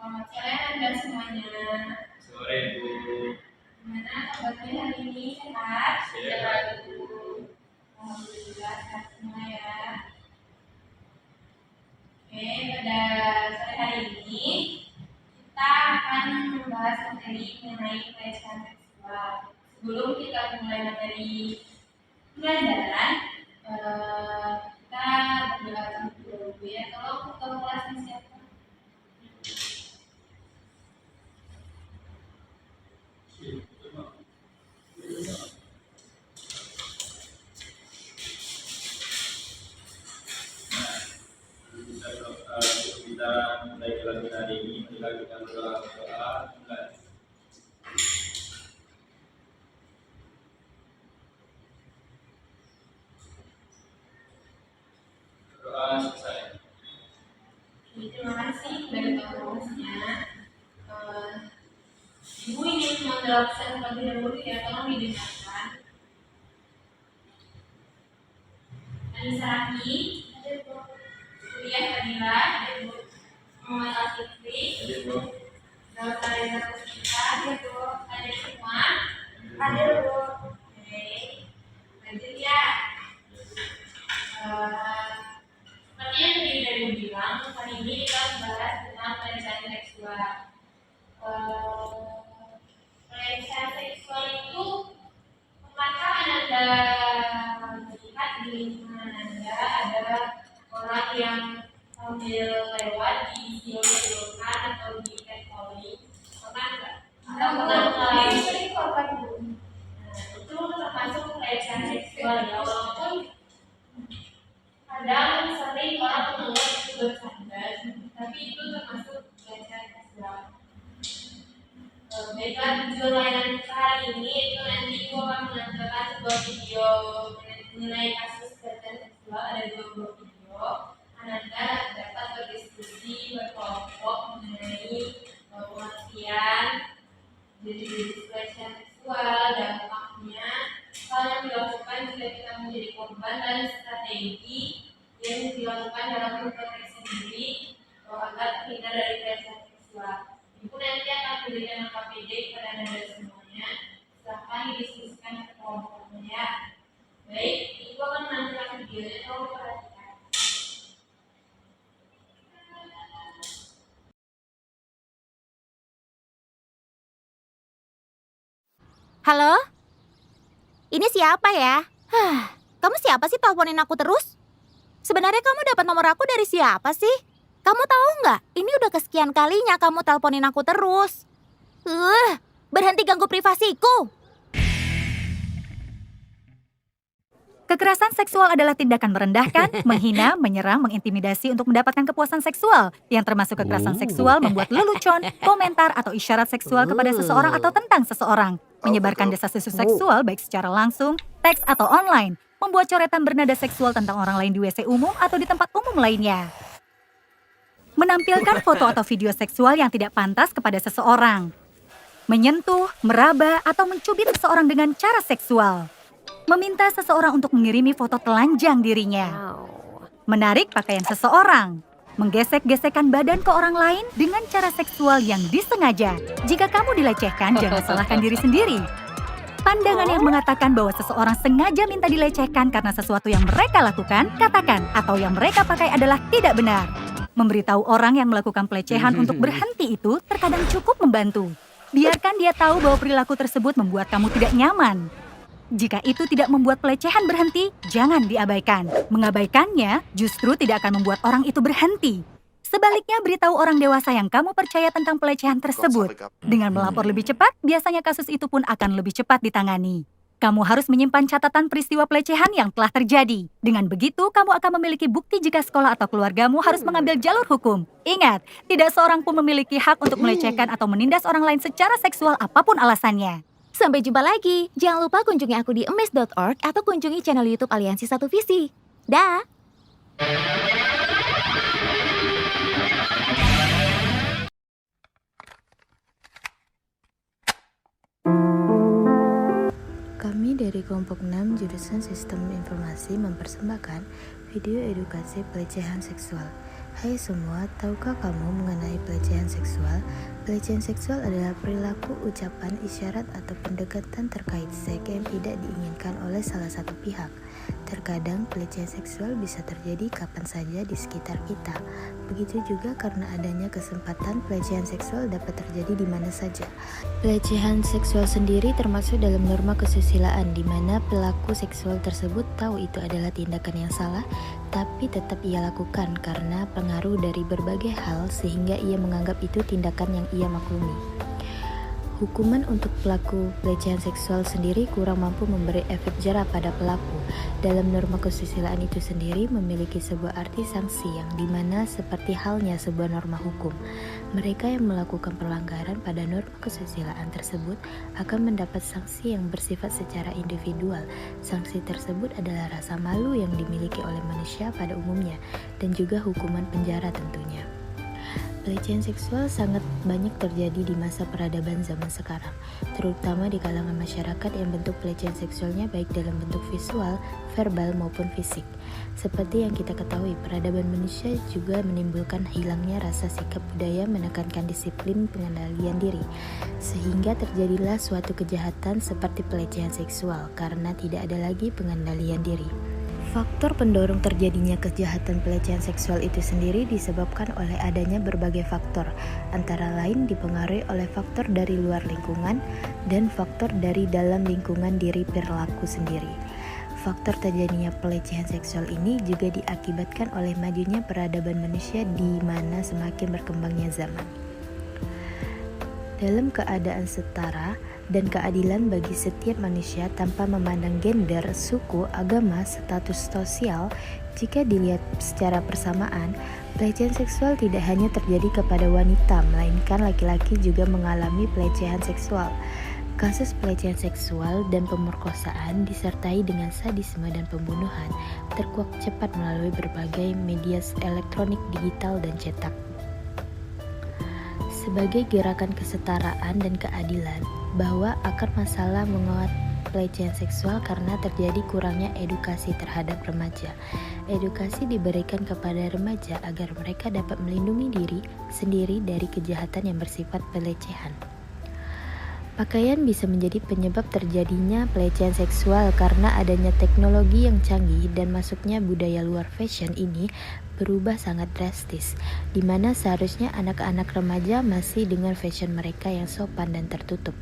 Selamat sore Anda semuanya. Sore Bu. Gimana kabarnya hari ini? Sehat? Sehat Bu. Alhamdulillah sehat semua ya. Oke, pada sore hari ini kita akan membahas materi mengenai pelecehan seksual. Sebelum kita mulai materi pelajaran, kita berdoa dulu ya. Tolong ketua kelasnya siapa? Kita mulai pelajaran hari ini. Kita berdoa. Doa selesai. Terima kasih dari kelasnya. Ibu ingin menjelaskan terlebih dahulu ya, tolong didengarkan. Anissa Raki, Kuliah Fadila, Muhammad Al-Fikri, Daud Reza Puspita, ada semua, ada Bu. Oke, lanjut ya. Seperti yang tadi dari bilang, hari ini kita membahas tentang pelecehan seksual. Pelecehan seksual itu apakah Anda melihat di lingkungan Anda ada orang yang sambil lewat di video-videokan atau di catcalling? Pernah nggak? Sering korban itu termasuk pelecehan seksual ya, walaupun kadang sering orang menganggap itu bercanda, tapi itu termasuk pelecehan seksual. Baiklah, tujuan layanan kita hari ini itu nanti aku akan menampilkan sebuah video mengenai kasus pelecehan seksual. Ada dua buah video. Anda dapat berdiskusi berkelompok mengenai pengertian dari pelecehan seksual, dampaknya, hal yang dilakukan jika kita menjadi korban, dan strategi yang dilakukan dalam memproteksi diri agar terhindar dari pelecehan seksual. Ibu nanti akan memberikan KPD kepada Anda semuanya. Silahkan didiskusikan ke kelompoknya. Baik, Ibu akan menampilkan videonya. Tolong perhatikan. Halo? Ini siapa ya? Kamu siapa sih teleponin aku terus? Sebenarnya kamu dapat nomor aku dari siapa sih? Kamu tahu nggak? Ini udah kesekian kalinya kamu teleponin aku terus. Berhenti ganggu privasiku. Kekerasan seksual adalah tindakan merendahkan, menghina, menyerang, mengintimidasi untuk mendapatkan kepuasan seksual, yang termasuk kekerasan seksual membuat lelucon, komentar, atau isyarat seksual kepada seseorang atau tentang seseorang, menyebarkan desas-desus seksual baik secara langsung, teks, atau online, membuat coretan bernada seksual tentang orang lain di WC umum atau di tempat umum lainnya, menampilkan foto atau video seksual yang tidak pantas kepada seseorang, menyentuh, meraba, atau mencubit seseorang dengan cara seksual, meminta seseorang untuk mengirimi foto telanjang dirinya, menarik pakaian seseorang, menggesek-gesekkan badan ke orang lain dengan cara seksual yang disengaja. Jika kamu dilecehkan, jangan salahkan diri sendiri. Pandangan yang mengatakan bahwa seseorang sengaja minta dilecehkan karena sesuatu yang mereka lakukan, katakan, atau yang mereka pakai adalah tidak benar. Memberitahu orang yang melakukan pelecehan untuk berhenti itu terkadang cukup membantu. Biarkan dia tahu bahwa perilaku tersebut membuat kamu tidak nyaman. Jika itu tidak membuat pelecehan berhenti, jangan diabaikan. Mengabaikannya justru tidak akan membuat orang itu berhenti. Sebaliknya, beritahu orang dewasa yang kamu percaya tentang pelecehan tersebut. Dengan melapor lebih cepat, biasanya kasus itu pun akan lebih cepat ditangani. Kamu harus menyimpan catatan peristiwa pelecehan yang telah terjadi. Dengan begitu, kamu akan memiliki bukti jika sekolah atau keluargamu harus mengambil jalur hukum. Ingat, tidak seorang pun memiliki hak untuk melecehkan atau menindas orang lain secara seksual apapun alasannya. Sampai jumpa lagi. Jangan lupa kunjungi aku di emes.org atau kunjungi channel YouTube Aliansi Satu Visi. Dah. Kami dari kelompok 6 jurusan Sistem Informasi mempersembahkan video edukasi pelecehan seksual. Hai semua, tahukah kamu mengenai pelecehan seksual? Pelecehan seksual adalah perilaku, ucapan, isyarat, atau pendekatan terkait seks yang tidak diinginkan oleh salah satu pihak. Terkadang pelecehan seksual bisa terjadi kapan saja di sekitar kita. Begitu juga karena adanya kesempatan pelecehan seksual dapat terjadi di mana saja. Pelecehan seksual sendiri termasuk dalam norma kesusilaan di mana pelaku seksual tersebut tahu itu adalah tindakan yang salah, tapi tetap ia lakukan karena pengaruh dari berbagai hal sehingga ia menganggap itu tindakan yang ia maklumi. Hukuman untuk pelaku pelecehan seksual sendiri kurang mampu memberi efek jera pada pelaku. Dalam norma kesusilaan itu sendiri memiliki sebuah arti sanksi yang dimana seperti halnya sebuah norma hukum. Mereka yang melakukan pelanggaran pada norma kesusilaan tersebut akan mendapat sanksi yang bersifat secara individual. Sanksi tersebut adalah rasa malu yang dimiliki oleh manusia pada umumnya dan juga hukuman penjara tentunya. Pelecehan seksual sangat banyak terjadi di masa peradaban zaman sekarang, terutama di kalangan masyarakat yang bentuk pelecehan seksualnya baik dalam bentuk visual, verbal maupun fisik. Seperti yang kita ketahui, peradaban manusia juga menimbulkan hilangnya rasa sikap budaya menekankan disiplin pengendalian diri, sehingga terjadilah suatu kejahatan seperti pelecehan seksual karena tidak ada lagi pengendalian diri. Faktor pendorong terjadinya kejahatan pelecehan seksual itu sendiri disebabkan oleh adanya berbagai faktor, antara lain dipengaruhi oleh faktor dari luar lingkungan dan faktor dari dalam lingkungan diri perilaku sendiri. Faktor terjadinya pelecehan seksual ini juga diakibatkan oleh majunya peradaban manusia di mana semakin berkembangnya zaman. Dalam keadaan setara dan keadilan bagi setiap manusia tanpa memandang gender, suku, agama, status sosial, jika dilihat secara bersamaan, pelecehan seksual tidak hanya terjadi kepada wanita, melainkan laki-laki juga mengalami pelecehan seksual. Kasus pelecehan seksual dan pemerkosaan disertai dengan sadisme dan pembunuhan terkuak cepat melalui berbagai media elektronik, digital, dan cetak. Sebagai gerakan kesetaraan dan keadilan, bahwa akar masalah menguat pelecehan seksual karena terjadi kurangnya edukasi terhadap remaja. Edukasi diberikan kepada remaja agar mereka dapat melindungi diri sendiri dari kejahatan yang bersifat pelecehan. Pakaian bisa menjadi penyebab terjadinya pelecehan seksual karena adanya teknologi yang canggih dan masuknya budaya luar fashion ini berubah sangat drastis, di mana seharusnya anak-anak remaja masih dengan fashion mereka yang sopan dan tertutup,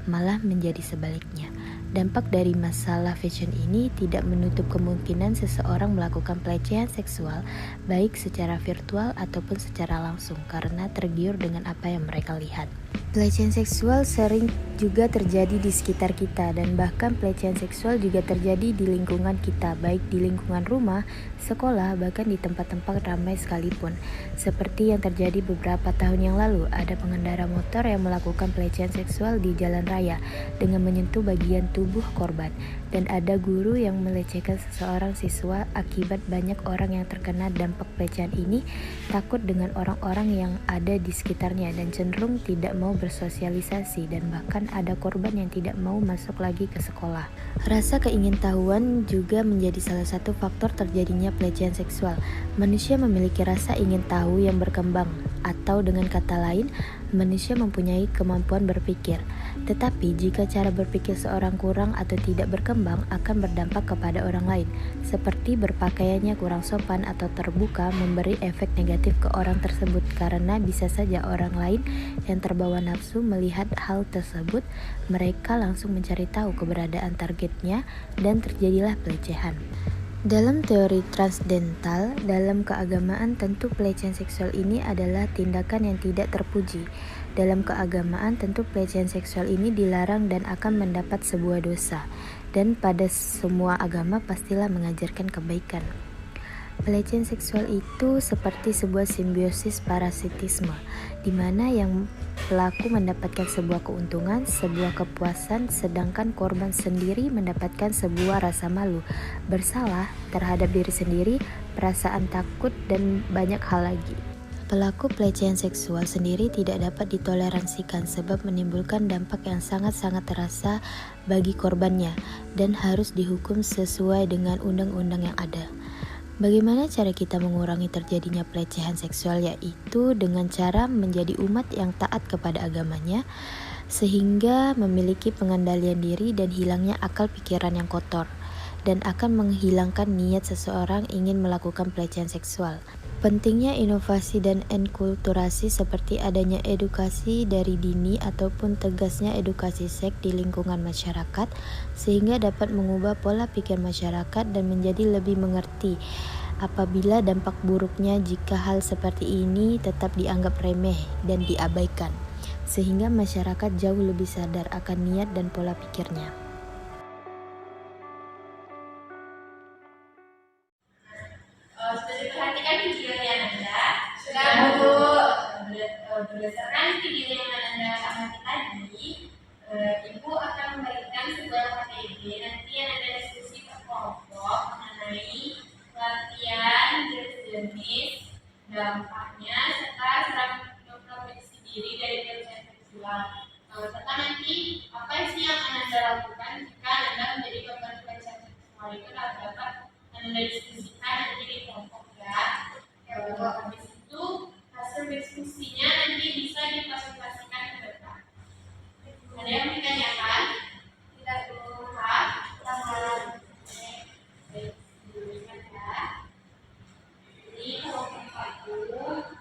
malah menjadi sebaliknya. Dampak dari masalah fashion ini tidak menutup kemungkinan seseorang melakukan pelecehan seksual baik secara virtual ataupun secara langsung karena tergiur dengan apa yang mereka lihat. Pelecehan seksual sering juga terjadi di sekitar kita dan bahkan pelecehan seksual juga terjadi di lingkungan kita, baik di lingkungan rumah, sekolah, bahkan di tempat-tempat ramai sekalipun. Seperti yang terjadi beberapa tahun yang lalu, ada pengendara motor yang melakukan pelecehan seksual di jalan raya dengan menyentuh bagian tubuh korban, dan ada guru yang melecehkan seseorang siswa. Akibat banyak orang yang terkena dampak pelecehan ini takut dengan orang-orang yang ada di sekitarnya dan cenderung tidak mau bersosialisasi, dan bahkan ada korban yang tidak mau masuk lagi ke sekolah. Rasa keingintahuan juga menjadi salah satu faktor terjadinya pelecehan seksual. Manusia memiliki rasa ingin tahu yang berkembang, atau dengan kata lain, manusia mempunyai kemampuan berpikir. Tetapi jika cara berpikir seorang kurang atau tidak berkembang akan berdampak kepada orang lain, seperti berpakaiannya kurang sopan atau terbuka memberi efek negatif ke orang tersebut karena bisa saja orang lain yang terbawa nafsu melihat hal tersebut, mereka langsung mencari tahu keberadaan targetnya dan terjadilah pelecehan. Dalam teori transdental, dalam keagamaan tentu pelecehan seksual ini adalah tindakan yang tidak terpuji. Dalam keagamaan tentu pelecehan seksual ini dilarang dan akan mendapat sebuah dosa. Dan pada semua agama pastilah mengajarkan kebaikan. Pelecehan seksual itu seperti sebuah simbiosis parasitisme, di mana yang pelaku mendapatkan sebuah keuntungan, sebuah kepuasan, sedangkan korban sendiri mendapatkan sebuah rasa malu, bersalah terhadap diri sendiri, perasaan takut, dan banyak hal lagi. Pelaku pelecehan seksual sendiri tidak dapat ditoleransikan sebab menimbulkan dampak yang sangat-sangat terasa bagi korbannya dan harus dihukum sesuai dengan undang-undang yang ada. Bagaimana cara kita mengurangi terjadinya pelecehan seksual, yaitu dengan cara menjadi umat yang taat kepada agamanya, sehingga memiliki pengendalian diri dan hilangnya akal pikiran yang kotor, dan akan menghilangkan niat seseorang ingin melakukan pelecehan seksual. Pentingnya inovasi dan enkulturasi seperti adanya edukasi dari dini ataupun tegasnya edukasi seks di lingkungan masyarakat sehingga dapat mengubah pola pikir masyarakat dan menjadi lebih mengerti apabila dampak buruknya jika hal seperti ini tetap dianggap remeh dan diabaikan sehingga masyarakat jauh lebih sadar akan niat dan pola pikirnya. Sudah diperhatikan videonya Anda? Sudah Bu. Berdasarkan video yang Anda amati tadi, Ibu akan membagikan sebuah KTP. Nanti Anda diskusi per kelompok mengenai latihan jenis dampaknya serta cara memproteksi diri dari pelecehan seksual. Serta nanti apa sih yang Anda lakukan jika Anda menjadi korban pelecehan seksual itu dapat Anda diskusikan nanti di kelompok ya. Habis itu hasil diskusinya nanti bisa dipresentasikan ke depan. Ada yang ditanyakan? Tidak perlu tahan. Baik, dulukan ya. Ini kelompok 1.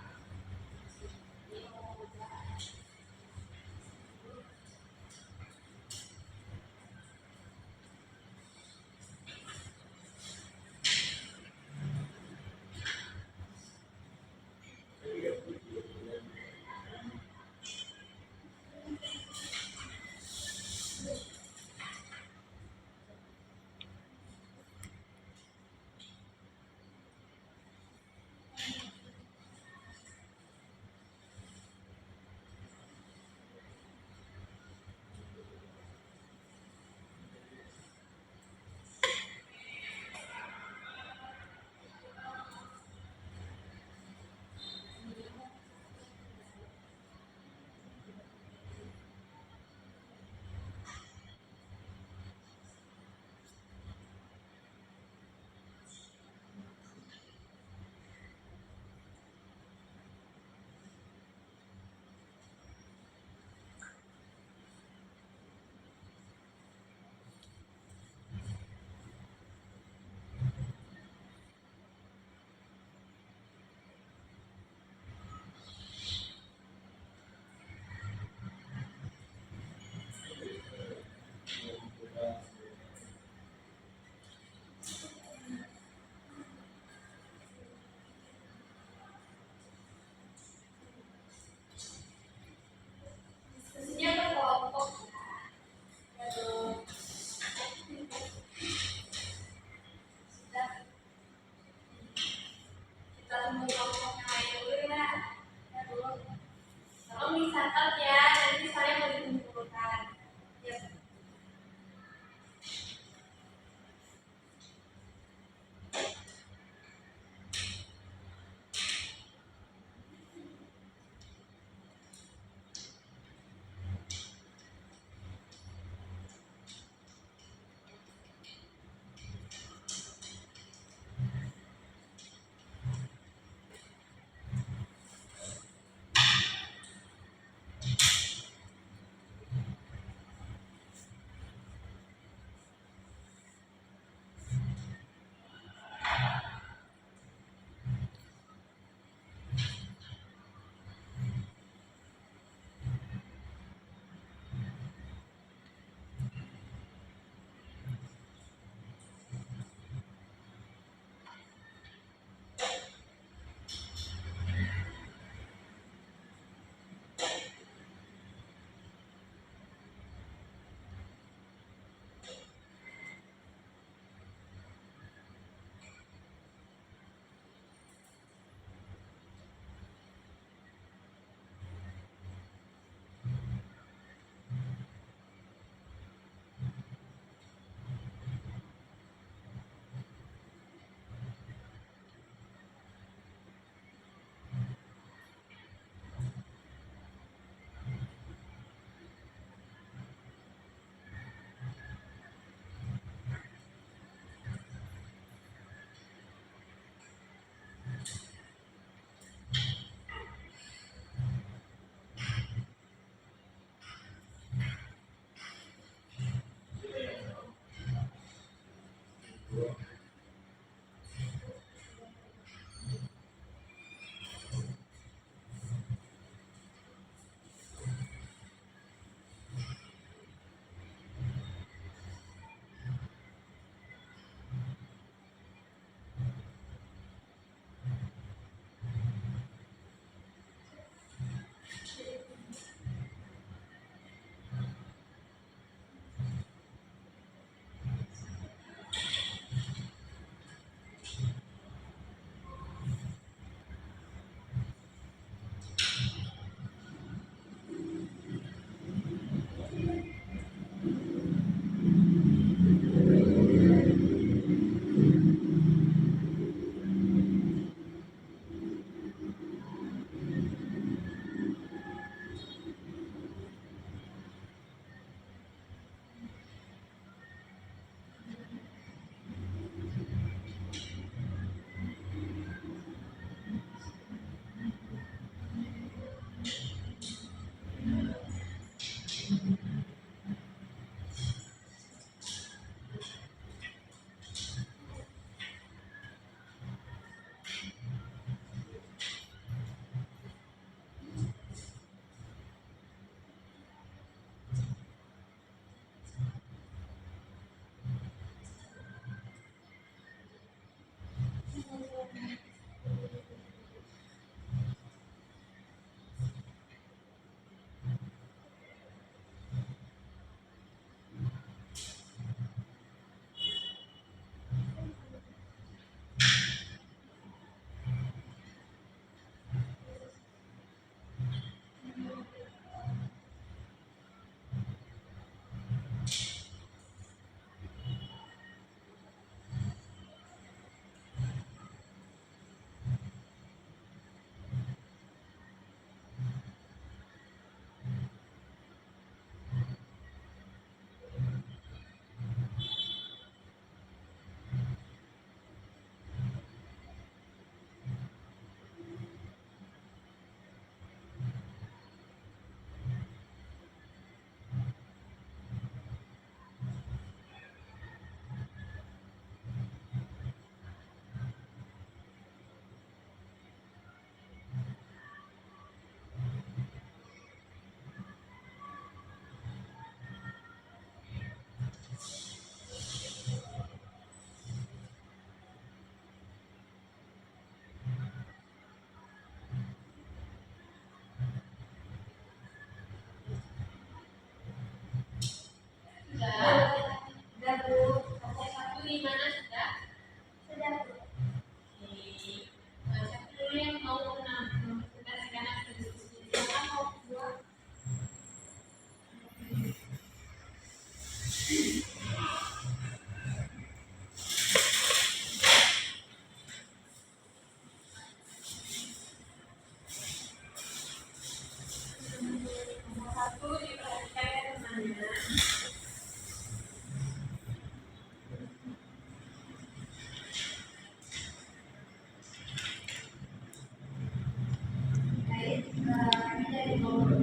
Diskusinya per kelompok. Sudah. Kita tunggu kelompok yang lain dulu ya. Ya Bu. Tolong dicatat ya, nanti saya mau dikumpulkan. Ya.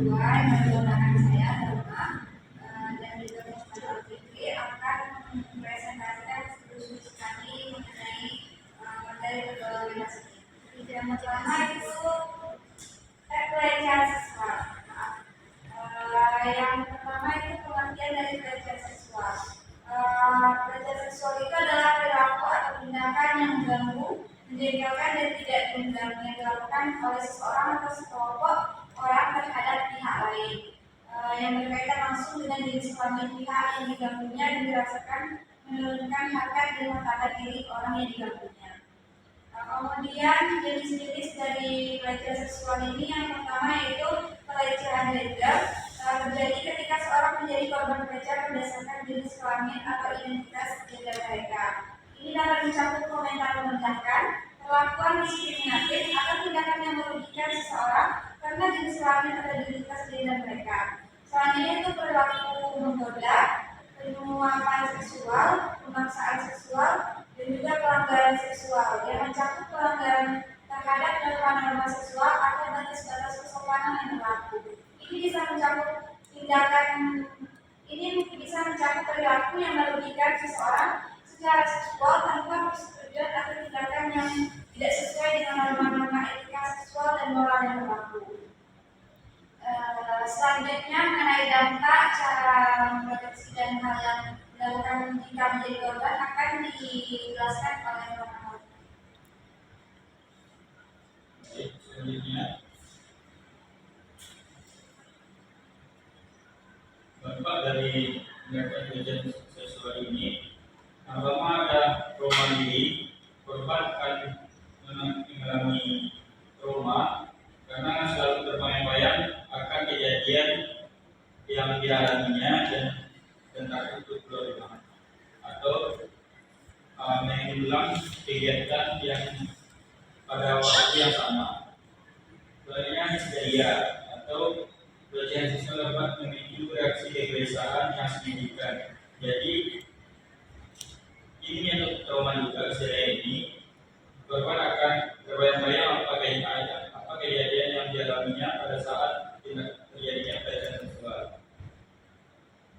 kedua yang menggunakan saya adalah dan juga Mas Fikri akan mempresentasikan diskusi kami mengenai materi pergaulan ini. Yang pertama itu pelecehan seksual. Yang pertama itu pengertian dari pelecehan seksual. Pelecehan seksual itu adalah perilaku atau tindakan yang mengganggu, menjengkelkan dan tidak dilakukan oleh seseorang atau sekelompok orang terhadap pihak lain yang berkaitan langsung dengan jenis kelamin pihak yang diganggunya dan dirasakan menurunkan harkat dan martabat diri orang yang diganggunya. Kemudian jenis-jenis dari pelecehan seksual ini yang pertama yaitu pelecehan gender. Terjadi ketika seorang menjadi korban pelecehan berdasarkan jenis kelamin atau identitas gender mereka. Ini dapat mencakup komentar merendahkan, perlakuan diskriminatif atau tindakan yang merugikan seseorang karena jenis kelamin atau identitas gender mereka. Selanjutnya itu perilaku menggoda, penyuapan seksual, pemaksaan seksual, dan juga pelanggaran seksual yang mencakup pelanggaran terhadap norma-norma seksual atau batas-batas kesopanan yang berlaku. Ini bisa mencakup perilaku yang merugikan seseorang secara seksual tanpa persetujuan atau tindakan yang tidak sesuai dengan norma-norma etika seksual dan moral yang berlaku. Selanjutnya mengenai dampak, cara memproteksi dan hal yang dilakukan jika menjadi korban akan dijelaskan oleh Bapak. Selanjutnya, dampak dari tindakan pelecehan seksual ini, pertama ada trauma diri. Korban akan mengalami trauma karena selalu terbayang-bayang akan kejadian yang dialaminya dan takut untuk keluar rumah atau mengulang kegiatan yang pada waktu yang sama. Selanjutnya histeria atau pelecehan seksual dapat memicu reaksi kegelisahan yang signifikan. Jadi ini untuk trauma juga histeria ini, korban akan terbayang-bayang apa kejadian yang dialaminya pada saat terjadinya pelecehan seksual.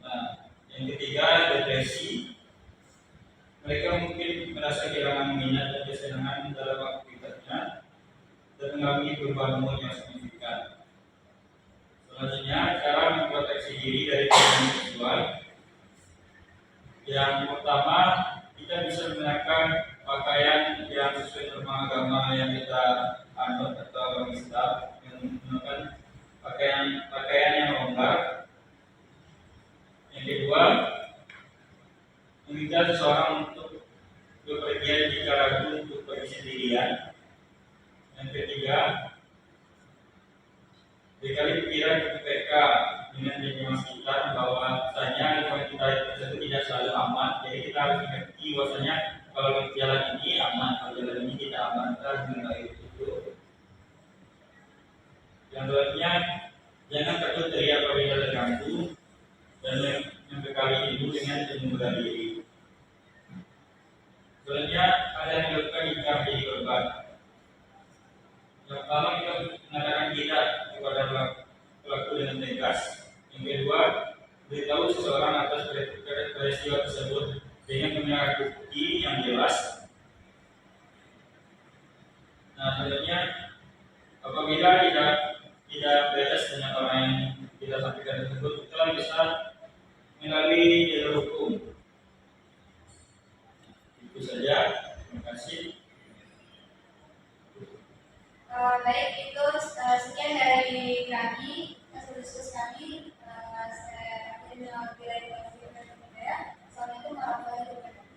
Nah, yang ketiga depresi. Mereka mungkin merasa kehilangan minat dan kesenangan dalam aktivitasnya dan mengalami perubahan mood yang signifikan. Selanjutnya, cara memproteksi diri dari pelecehan seksual. Yang pertama, kita bisa menggunakan pakaian yang sesuai norma agama yang kita anut atau agama Islam, yang menggunakan pakaian yang longgar. Yang kedua, meminta seseorang untuk bepergian jika ragu untuk pergi sendirian. Yang ketiga, berkali pikiran PPK dengan memastikan bahwasanya lingkungan kita tersebut tidak selalu aman. Jadi kita harus mengerti bahwasanya kalau jalan ini aman, kalau jalan ini tidak aman, kita harus mengetahui itu. Yang selanjutnya, jangan takut teriak apabila terganggu dan membekali ibu dengan membuka diri. Selanjutnya, ada yang dilakukan jika menjadi korban. Yang pertama, kita mengatakan tidak kepada pelaku dengan tegas. Yang kedua, beritahu seseorang atas peristiwa tersebut dengan menggunakan bukti yang jelas. Nah, selanjutnya, apabila tidak beres dengan orang yang kita sampaikan tersebut, kita bisa melalui jalur hukum. Itu saja. Terima kasih. Baik, itu sekian dari kami, hasil diskusi kami. Saya akhiri dengan saya. Assalamualaikum warahmatullahi wabarakatuh.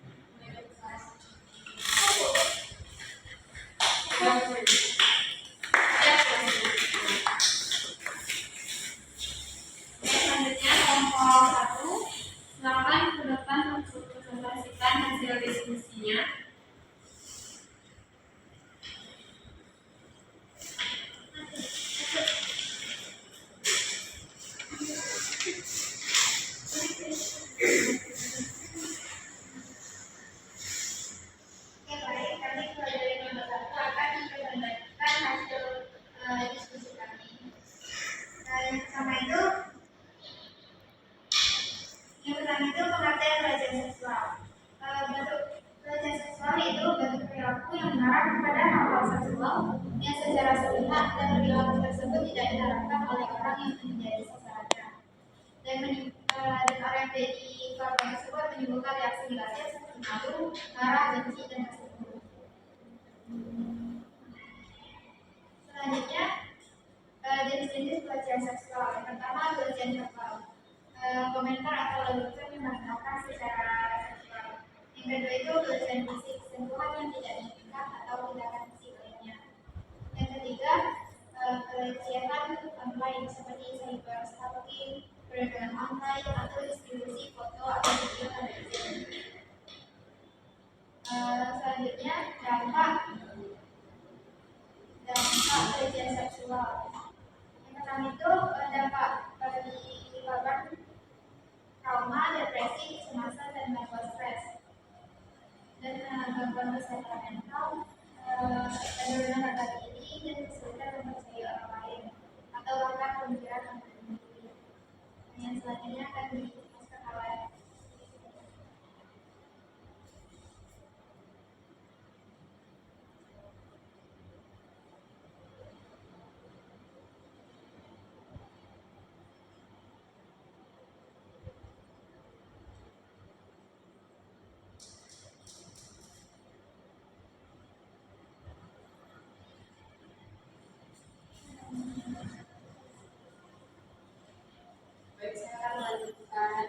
dan orang yang jadi korban tersebut menimbulkan reaksi negatif seperti malu, marah, benci, dan rasa cemburu. Selanjutnya, jenis-jenis pelecehan seksual. Yang pertama, pelecehan verbal. Komentar atau lelucon yang mengatakan secara seksual. Yang kedua itu pelecehan fisik, sentuhan yang tidak diinginkan atau tindakan fisik lainnya. Yang ketiga, pelecehan online seperti cyberstalking, perdagangan online, atau distribusi foto atau video tanpa izin. Selanjutnya, dampak pelecehan seksual. Yang pertama itu dampak bagi korban trauma, depresi, kecemasan, dan gangguan stres, dan gangguan kesehatan mental, penurunan harga diri, dan kesulitan mempercayai orang lain, atau bahkan pemikiran untuk bunuh diri. Yang selanjutnya akan dijelaskan oleh Baik, saya akan melanjutkan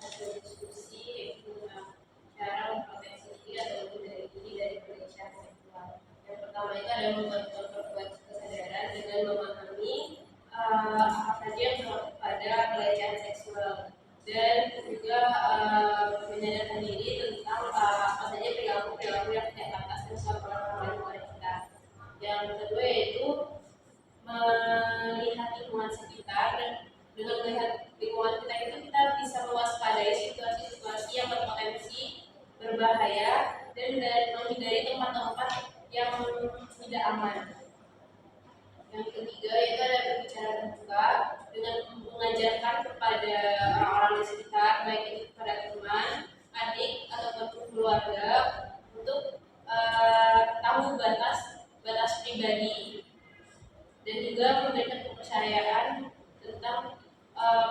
hasil diskusi yaitu tentang cara memproteksi diri atau menghindari diri dari pelecehan seksual. Yang pertama itu adalah memperkuat kesadaran dengan memahami apa saja yang terjadi pada pelecehan seksual dan juga menyadarkan diri tentang apa saja perilaku yang tidak pantas seksual orang lain kepada kita. Yang kedua yaitu melihat lingkungan sekitar, dan dengan melihat lingkungan kita itu kita bisa mewaspadai situasi-situasi yang berpotensi berbahaya dan menghindari tempat-tempat yang tidak aman. Yang ketiga itu adalah berbicara terbuka dengan mengajarkan kepada orang-orang di sekitar, baik itu kepada teman, adik, ataupun keluarga untuk tahu batas pribadi, dan juga memberikan kepercayaan tentang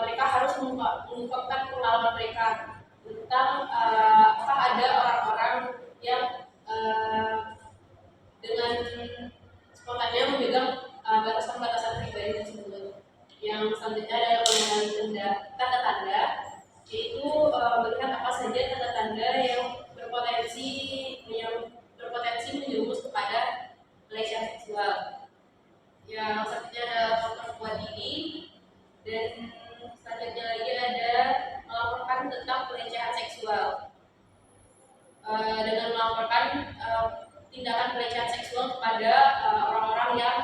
mereka harus mengungkapkan pengalaman mereka tentang apakah ada orang-orang yang dengan spontannya memegang batasan-batasan pribadi tersebut. Yang selanjutnya adalah mengenali tanda-tanda, yaitu melihat apa saja tanda-tanda yang berpotensi menjerumus kepada pelecehan seksual. Yang selanjutnya adalah memperkuat diri, dan selanjutnya lagi ada melaporkan tentang pelecehan seksual. Dengan melaporkan tindakan pelecehan seksual kepada orang-orang yang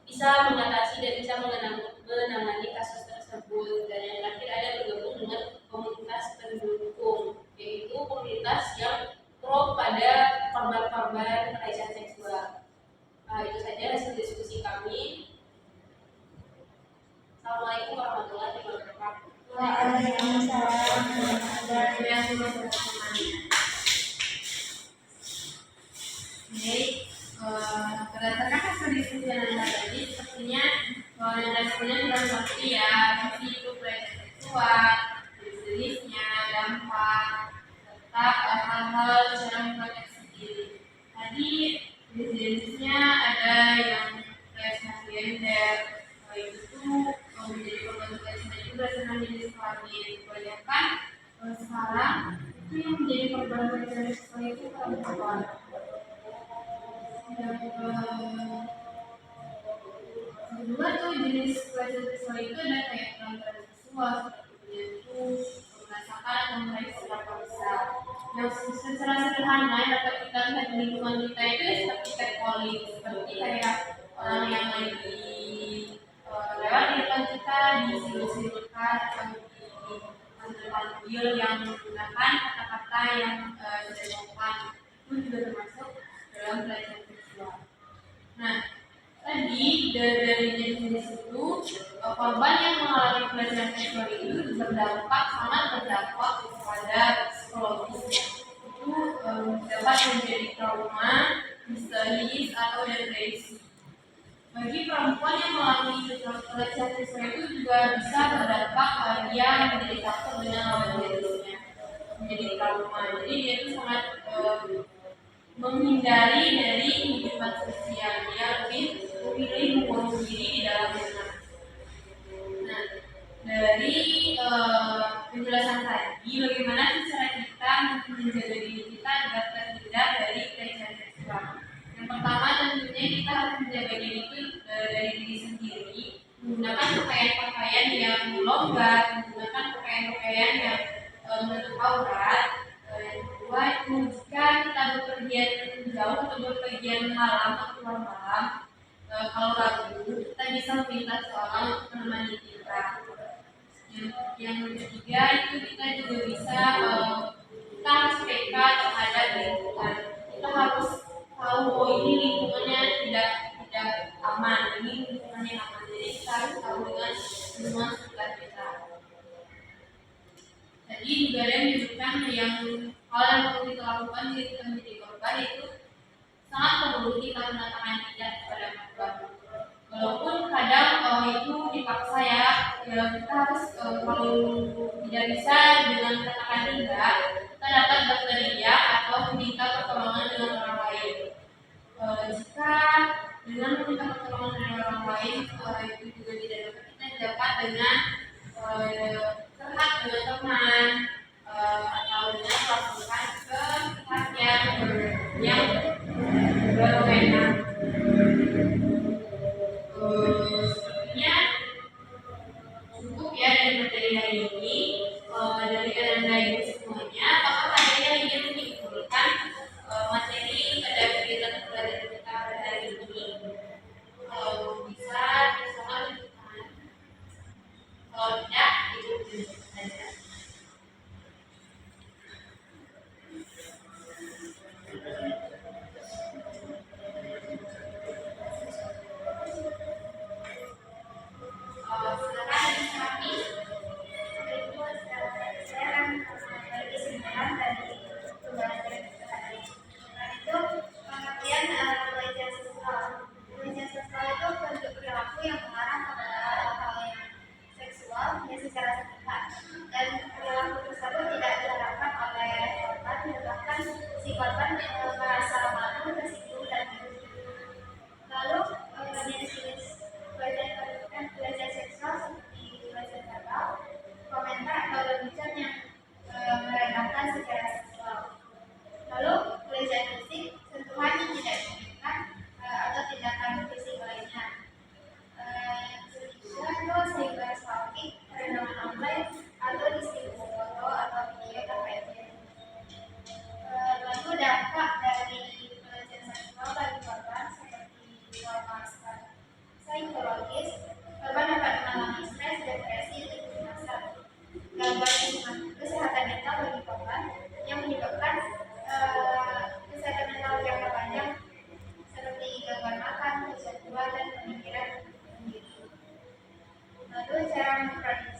bisa mengatasi dan bisa menangani kasus tersebut. Dan yang terakhir ada bergabung dengan komunitas pendukung, yaitu komunitas yang pro pada korban-korban pelecehan seksual. Itu saja hasil diskusi kami. Assalamualaikum warahmatullahi wabarakatuh. Waalaikumsalam warahmatullahi wabarakatuh. Baik, berdasarkan hasil diskusi yang ada tadi, sepertinya yang hasilnya sudah mengerti ya, seperti itu pelecehan seksual, jenis-jenisnya, dampak, serta hal-hal cara memproteksi diri. Tadi jenis-jenisnya ada yang pelecehan gender, itu menjadi korban pelecehan juga dengan jenis kelamin. Kebanyakan sekarang itu yang menjadi korban pelecehan seksual itu perempuan. Yang kedua tuh jenis pelecehan seksual itu ada kayak pelanggaran seksual seperti menyentuh, merasakan, atau meraih secara paksa. Yang secara sederhana dapat kita lihat di lingkungan kita itu seperti catcalling, seperti kayak orang yang lagi lewat di depan kita disilur-silurkan atau dipanggil yang menggunakan kata-kata yang tidak sopan, itu juga termasuk dalam pelecehan seksual. Nah, tadi dari jenis-jenis itu korban yang mengalami pelecehan seksual itu sangat berdampak kepada psikologisnya. Itu dapat menjadi trauma, histeris, atau depresi. Bagi perempuan yang mengalami pelecehan seksual itu juga bisa berdampak dia menjadi takut dengan lawan jenisnya, menjadi trauma. Jadi dia itu sangat menghindari dari kehidupan sosial, dia lebih memilih mengurung diri di dalam rumah. Nah, dari penjelasan tadi, bagaimana cara kita menjaga diri kita agar terhindar dari pelecehan seksual? Yang pertama tentunya kita harus menjaga diri itu dari diri sendiri, menggunakan pakaian-pakaian yang longgar, menggunakan pakaian-pakaian yang menutup aurat. Yang kedua itu jika kita bepergian jauh atau bepergian malam atau keluar malam, kalau ragu kita bisa meminta seorang untuk menemani kita. Yang ketiga itu kita juga bisa kita harus peka terhadap lingkungan. Kita harus tahu oh ini lingkungannya tidak aman, ini lingkungannya aman. Jadi kita harus tahu dengan lingkungan sekitar kita. Tadi juga ada yang menyebutkan yang hal yang perlu kita lakukan jika kita menjadi korban itu sangat perlu kita mengatakan tidak kepada korban. Walaupun kadang itu dipaksa ya kita harus kalau tidak bisa dengan katakan tidak, kita dapat berteriak atau meminta pertolongan dengan orang lain. Jika dengan meminta pertolongan dari orang lain itu juga tidak dapat, kita dapat dengan curhat dengan teman atau dengan melakukan ke pihak yang berwenang. Sepertinya cukup ya dari materi hari ini. Dari anda ibu semuanya, apakah ada yang ingin menyimpulkan materi pada kegiatan pelajaran kita pada hari ini? Kalau bisa lanjutkan. Kalau tidak, itu saja. Si korban merasa malu, tersinggung dan lalu jenis-jenis pelecehan seksual seperti pelecehan verbal, komentar atau lelucon yang merendahkan secara seksual. Lalu pelecehan fisik, sentuhan yang tidak diinginkan atau tindakan fisik lainnya. Selanjutnya itu cyber stalking, perlindungan online atau distribusi foto atau video terkait. Lalu dampak dari pelecehan seksual bagi korban seperti trauma psikologis, korban dapat mengalami stres, depresi, dan kecemasan. Gangguan kesehatan mental bagi korban yang menyebabkan kesehatan mental jangka panjang seperti gangguan makan, kecanduan, dan pemikiran sendiri. Lalu cara memperhatikan